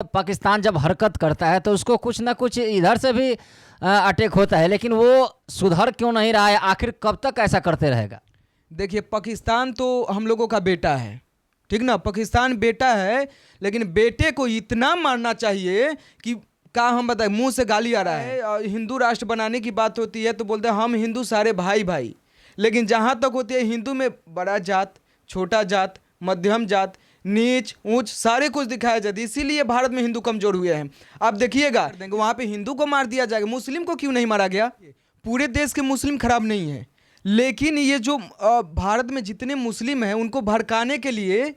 पाकिस्तान जब हरकत करता है तो उसको कुछ ना कुछ इधर से भी अटैक होता है, लेकिन वो सुधर क्यों नहीं रहा है? आखिर कब तक ऐसा करते रहेगा? देखिए, पाकिस्तान तो हम लोगों का बेटा है, ठीक ना। पाकिस्तान बेटा है, लेकिन बेटे को इतना मारना चाहिए कि क्या हम बताएं, मुंह से गाली आ रहा है। और हिंदू राष्ट्र बनाने की बात होती है तो बोलते हैं हम हिंदू सारे भाई भाई, लेकिन जहाँ तक होती है हिंदू में बड़ा जात, छोटा जात, मध्यम जात, नीच ऊंच सारे कुछ दिखाया जाता है। इसीलिए भारत में हिंदू कमजोर हुए हैं। आप देखिएगा, वहाँ पे हिंदू को मार दिया जाएगा, मुस्लिम को क्यों नहीं मारा गया? पूरे देश के मुस्लिम खराब नहीं है, लेकिन ये जो भारत में जितने मुस्लिम हैं उनको भड़काने के लिए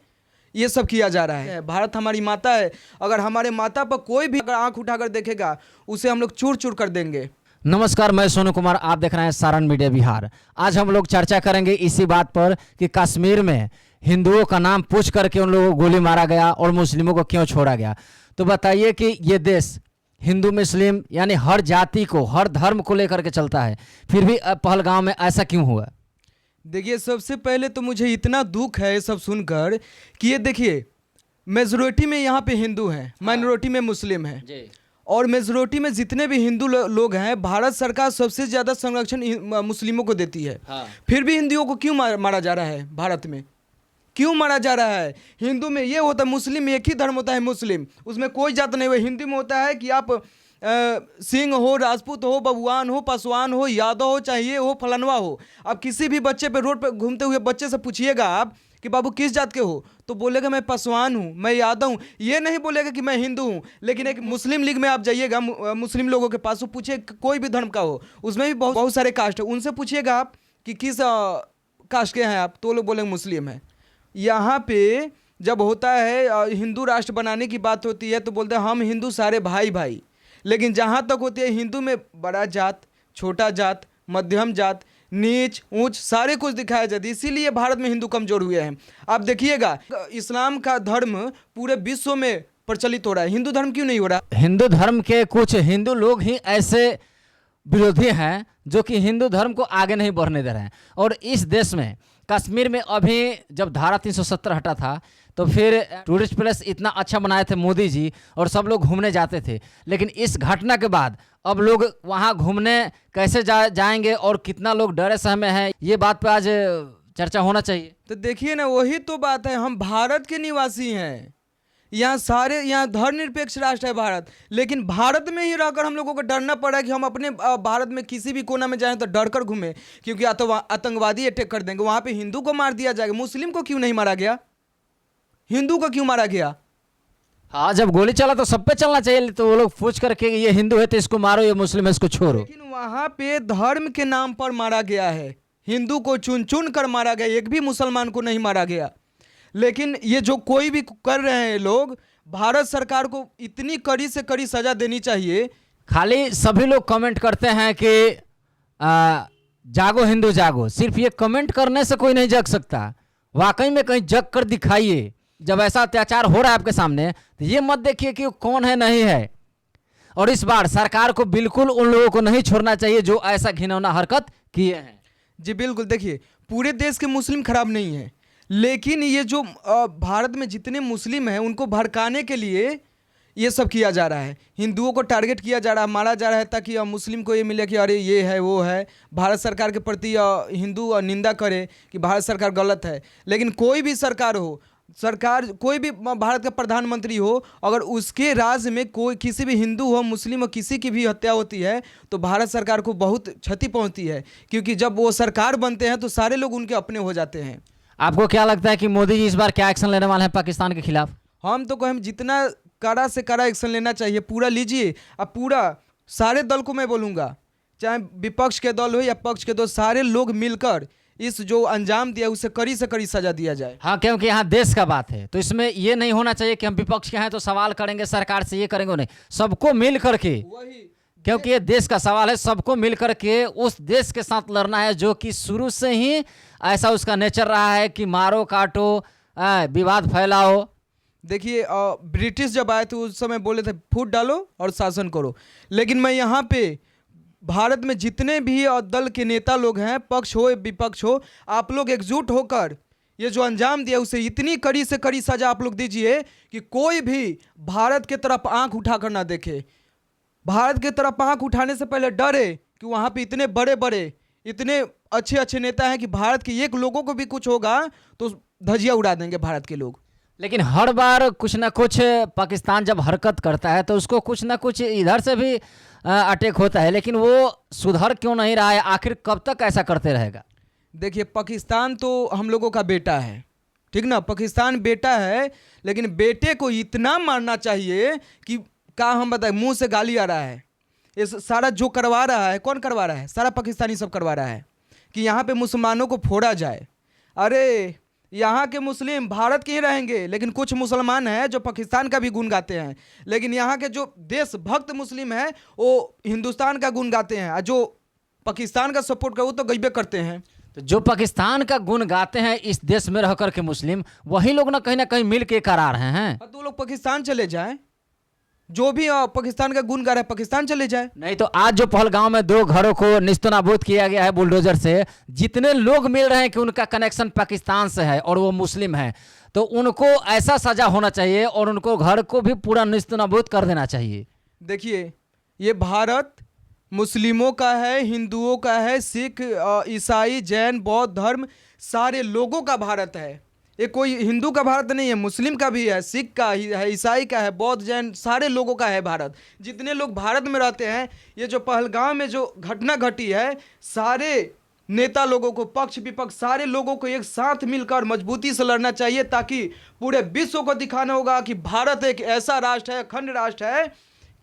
ये सब किया जा रहा है। भारत हमारी माता है, अगर हमारे माता पर कोई भी अगर आंख उठाकर देखेगा उसे हम लोग चूर चूर कर देंगे। नमस्कार, मैं सोनू कुमार, आप देख रहे हैं सारण मीडिया बिहार। आज हम लोग चर्चा करेंगे इसी बात पर कि कश्मीर में हिंदुओं का नाम पूछ करके उन लोगों को गोली मारा गया और मुस्लिमों को क्यों छोड़ा गया। तो बताइए कि ये देश हिंदू मुस्लिम यानी हर जाति को, हर धर्म को लेकर के चलता है, फिर भी पहलगाम में ऐसा क्यों हुआ? देखिए, सबसे पहले तो मुझे इतना दुख है सब सुनकर कि ये देखिए, मेजोरिटी में यहाँ पे हिंदू हैं, माइनॉरिटी में मुस्लिम हैं, और मेजोरिटी में जितने भी हिंदू लोग हैं, भारत सरकार सबसे ज़्यादा संरक्षण मुस्लिमों को देती है। फिर भी हिंदुओं को क्यों मारा जा रहा है? भारत में क्यों मारा जा रहा है? हिंदू में ये होता है, मुस्लिम में एक ही धर्म होता है मुस्लिम, उसमें कोई जात नहीं। हिंदू में होता है कि आप सिंह हो, राजपूत हो, बबुआन हो, पासवान हो, यादव हो, चाहे ये हो, फलनवा हो। अब किसी भी बच्चे पे रोड पे घूमते हुए बच्चे से पूछिएगा आप कि बाबू किस जात के हो, तो बोलेगा मैं पासवान हूँ, मैं यादव हूँ। ये नहीं बोलेगा कि मैं हिंदू हूँ। लेकिन एक मुस्लिम लीग में आप जाइएगा, मुस्लिम लोगों के पास, वो पूछिए कोई भी धर्म का हो, उसमें भी बहुत सारे कास्ट है, उनसे पूछिएगा आप कि किस कास्ट के हैं आप, तो लोग बोलेंगे मुस्लिम है। यहाँ पे जब होता है हिंदू राष्ट्र बनाने की बात होती है तो बोलते हैं हम हिंदू सारे भाई भाई, लेकिन जहाँ तक होती है हिंदू में बड़ा जात, छोटा जात, मध्यम जात, नीच ऊंच सारे कुछ दिखाया जाता है। इसीलिए भारत में हिंदू कमजोर हुए हैं। आप देखिएगा, इस्लाम का धर्म पूरे विश्व में प्रचलित हो रहा है, हिंदू धर्म क्यों नहीं हो रहा? हिंदू धर्म के कुछ हिंदू लोग ही ऐसे विरोधी हैं जो कि हिंदू धर्म को आगे नहीं बढ़ने दे रहे हैं। और इस देश में कश्मीर में अभी जब धारा 370 हटा था तो फिर टूरिस्ट प्लेस इतना अच्छा बनाए थे मोदी जी और सब लोग घूमने जाते थे, लेकिन इस घटना के बाद अब लोग वहाँ घूमने कैसे जाएंगे और कितना लोग डरे सहमे हैं, ये बात पे आज चर्चा होना चाहिए। तो देखिए ना, वही तो बात है, हम भारत के निवासी हैं, यहाँ धर्मनिरपेक्ष राष्ट्र है भारत, लेकिन भारत में ही रहकर हम लोगों को डरना पड़ा है कि हम अपने भारत में किसी भी कोना में जाएं तो डर कर घूमें, क्योंकि आतंकवादी अटैक कर देंगे। वहाँ पे हिंदू को मार दिया जाएगा, मुस्लिम को क्यों नहीं मारा गया? हिंदू को क्यों मारा गया? हाँ, जब गोली चला तो सब पे चलना चाहिए, तो वो लोग पूछ करके ये हिंदू है तो इसको मारो, ये मुस्लिम है इसको छोड़ो। लेकिन वहाँ पे धर्म के नाम पर मारा गया है, हिंदू को चुन चुन कर मारा गया, एक भी मुसलमान को नहीं मारा गया। लेकिन ये जो कोई भी कर रहे हैं लोग, भारत सरकार को इतनी कड़ी से कड़ी सजा देनी चाहिए। खाली सभी लोग कमेंट करते हैं कि जागो हिंदू जागो, सिर्फ ये कमेंट करने से कोई नहीं जग सकता, वाकई में कहीं जग कर दिखाइए। जब ऐसा अत्याचार हो रहा है आपके सामने तो ये मत देखिए कि कौन है नहीं है। और इस बार सरकार को बिल्कुल उन लोगों को नहीं छोड़ना चाहिए जो ऐसा घिनौना हरकत किए हैं। जी बिल्कुल, देखिए पूरे देश के मुस्लिम खराब नहीं है, लेकिन ये जो भारत में जितने मुस्लिम हैं उनको भड़काने के लिए ये सब किया जा रहा है। हिंदुओं को टारगेट किया जा रहा है, मारा जा रहा है, ताकि मुस्लिम को ये मिले कि अरे ये है वो है, भारत सरकार के प्रति हिंदू निंदा करे कि भारत सरकार गलत है। लेकिन कोई भी सरकार हो, कोई भी भारत का प्रधानमंत्री हो, अगर उसके राज्य में कोई किसी भी हिंदू हो, मुस्लिम हो, किसी की भी हत्या होती है तो भारत सरकार को बहुत क्षति पहुंचती है, क्योंकि जब वो सरकार बनते हैं तो सारे लोग उनके अपने हो जाते हैं। आपको क्या लगता है कि मोदी जी इस बार क्या एक्शन लेने वाले हैं पाकिस्तान के खिलाफ? हम तो कहें जितना कड़ा से कड़ा एक्शन लेना चाहिए, पूरा लीजिए। अब पूरा सारे दल को मैं बोलूँगा, चाहे विपक्ष के दल हो या पक्ष के दल, सारे लोग मिलकर इस जो अंजाम दिया उसे कड़ी से कड़ी सजा दिया जाए। हाँ, क्योंकि यहाँ देश का बात है तो इसमें ये नहीं होना चाहिए कि हम विपक्ष के हैं तो सवाल करेंगे सरकार से, ये करेंगे नहीं, सबको मिल करके, क्योंकि ये देश का सवाल है, सबको मिल करके उस देश के साथ लड़ना है जो कि शुरू से ही ऐसा उसका नेचर रहा है कि मारो काटो, विवाद फैलाओ। देखिए, ब्रिटिश जब आए थे उस समय बोले थे फूट डालो और शासन करो, लेकिन मैं यहाँ पे भारत में जितने भी दल के नेता लोग हैं, पक्ष हो विपक्ष हो, आप लोग एकजुट होकर ये जो अंजाम दिया उसे इतनी कड़ी से कड़ी सजा आप लोग दीजिए कि कोई भी भारत के तरफ आंख उठाकर ना देखे। भारत के तरफ आंख उठाने से पहले डरे कि वहाँ पे इतने बड़े बड़े इतने अच्छे अच्छे नेता हैं कि भारत के एक लोगों को भी कुछ होगा तो धजिया उड़ा देंगे भारत के लोग। लेकिन हर बार कुछ ना कुछ पाकिस्तान जब हरकत करता है तो उसको कुछ ना कुछ इधर से भी अटैक होता है, लेकिन वो सुधर क्यों नहीं रहा है? आखिर कब तक ऐसा करते रहेगा? देखिए, पाकिस्तान तो हम लोगों का बेटा है, ठीक ना, पाकिस्तान बेटा है, लेकिन बेटे को इतना मारना चाहिए कि क्या हम बताएं, मुंह से गाली आ रहा है। ये सारा जो करवा रहा है, कौन करवा रहा है? सारा पाकिस्तानी सब करवा रहा है कि यहाँ पे मुसलमानों को फोड़ा जाए। अरे यहाँ के मुस्लिम भारत के ही रहेंगे, लेकिन कुछ मुसलमान हैं जो पाकिस्तान का भी गुण गाते हैं, लेकिन यहाँ के जो देशभक्त मुस्लिम हैं वो हिंदुस्तान का गुण गाते हैं, और जो पाकिस्तान का सपोर्ट कर वो तो गईबे करते हैं। तो जो पाकिस्तान का गुण गाते हैं इस देश में रह करके मुस्लिम, वही लोग ना कहीं मिल के करा रहे हैं। तो लोग पाकिस्तान चले जाएं, जो भी पाकिस्तान का गुण गा रहा है पाकिस्तान चले जाए। नहीं तो आज जो पहलगांव में 2 घरों को निस्तनाबूद किया गया है बुलडोजर से, जितने लोग मिल रहे हैं कि उनका कनेक्शन पाकिस्तान से है और वो मुस्लिम है, तो उनको ऐसा सजा होना चाहिए और उनको घर को भी पूरा निस्तनाबूद कर देना चाहिए। देखिए, ये भारत मुस्लिमों का है, हिंदुओं का है, सिख, ईसाई, जैन, बौद्ध धर्म सारे लोगों का भारत है। ये कोई हिंदू का भारत नहीं है, मुस्लिम का भी है, सिख का है, ईसाई का है, बौद्ध, जैन सारे लोगों का है भारत। जितने लोग भारत में रहते हैं, ये जो पहलगाम में जो घटना घटी है, सारे नेता लोगों को, पक्ष विपक्ष सारे लोगों को एक साथ मिलकर मजबूती से लड़ना चाहिए, ताकि पूरे विश्व को दिखाना होगा कि भारत एक ऐसा राष्ट्र है, अखंड राष्ट्र है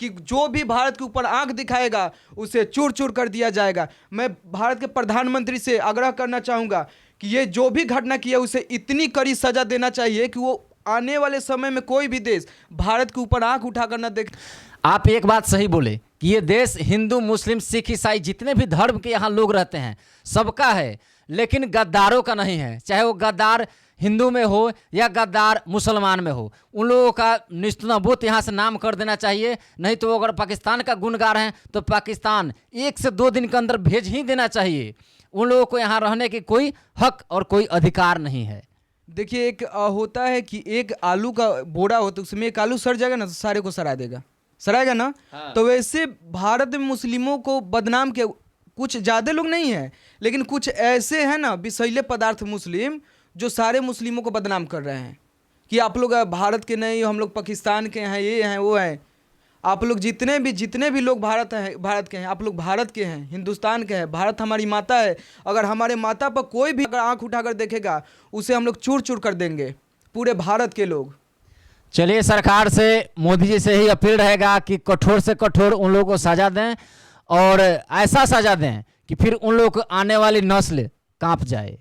कि जो भी भारत के ऊपर आंख दिखाएगा उसे चूर चूर कर दिया जाएगा। मैं भारत के प्रधानमंत्री से आग्रह करना चाहूँगा कि ये जो भी घटना की है उसे इतनी कड़ी सजा देना चाहिए कि वो आने वाले समय में कोई भी देश भारत के ऊपर आंख उठाकर न देखे। आप एक बात सही बोले कि ये देश हिंदू, मुस्लिम, सिख, ईसाई जितने भी धर्म के यहाँ लोग रहते हैं सबका है, लेकिन गद्दारों का नहीं है। चाहे वो गद्दार हिंदू में हो या गद्दार मुसलमान में हो, उन लोगों का निस्तनाबूद यहाँ से नाम कर देना चाहिए। नहीं तो अगर पाकिस्तान का गुण गा रहे हैं तो पाकिस्तान 1 से 2 दिन के अंदर भेज ही देना चाहिए। उन लोगों को यहाँ रहने की कोई हक और कोई अधिकार नहीं है। देखिए, एक होता है कि एक आलू का बोरा होता है, उसमें एक आलू सड़ जाएगा ना तो सारे को सड़ा देगा, सड़ाएगा ना। हाँ। तो वैसे भारत में मुस्लिमों को बदनाम के कुछ ज़्यादा लोग नहीं हैं, लेकिन कुछ ऐसे हैं ना विषैले पदार्थ मुस्लिम, जो सारे मुस्लिमों को बदनाम कर रहे हैं कि आप लोग भारत के नहीं, हम लोग पाकिस्तान के हैं, ये हैं वो हैं। आप लोग जितने भी लोग भारत के हैं, आप लोग भारत के हैं, हिंदुस्तान के हैं। भारत हमारी माता है। अगर हमारे माता पर कोई भी अगर आंख उठाकर देखेगा उसे हम लोग चूर चूर कर देंगे, पूरे भारत के लोग। चलिए, सरकार से, मोदी जी से ही अपील रहेगा कि कठोर से कठोर उन लोगों को सजा दें, और ऐसा सजा दें कि फिर उन लोगों को आने वाली नस्ल कांप जाए।